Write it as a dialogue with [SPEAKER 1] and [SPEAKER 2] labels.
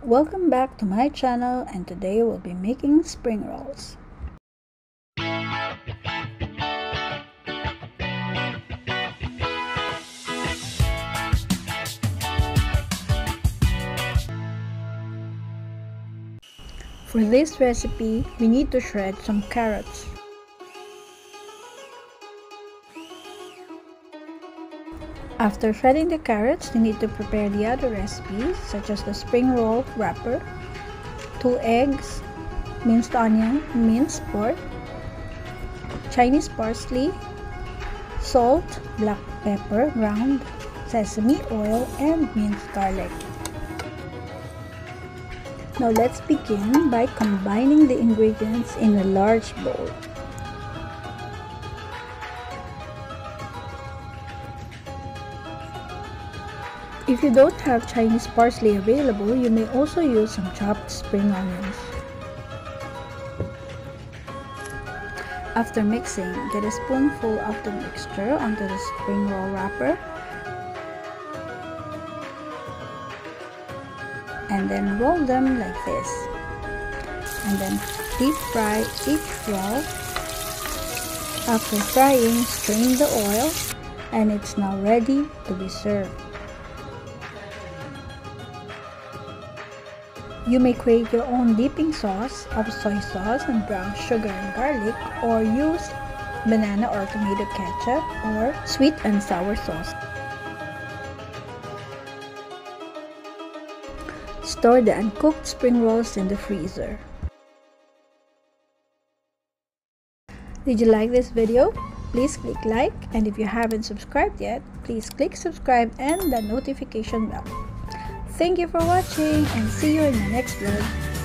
[SPEAKER 1] Welcome back to my channel, and today we'll be making spring rolls. For this recipe, we need to shred some carrots. After shredding the carrots, you need to prepare the other recipes such as the spring roll wrapper, 2 eggs, minced onion, minced pork, Chinese parsley, salt, black pepper ground, sesame oil, and minced garlic. Now let's begin by combining the ingredients in a large bowl. If you don't have Chinese parsley available, you may also use some chopped spring onions. After mixing, get a spoonful of the mixture onto the spring roll wrapper and then roll them like this, and then deep fry each roll. After frying, strain the oil and it's now ready to be served. You may create your own dipping sauce of soy sauce and brown sugar and garlic, or use banana or tomato ketchup or sweet and sour sauce. Store the uncooked spring rolls in the freezer. Did you like this video? Please click like, and if you haven't subscribed yet, please click subscribe and the notification bell. Thank you for watching, and see you in the next vlog.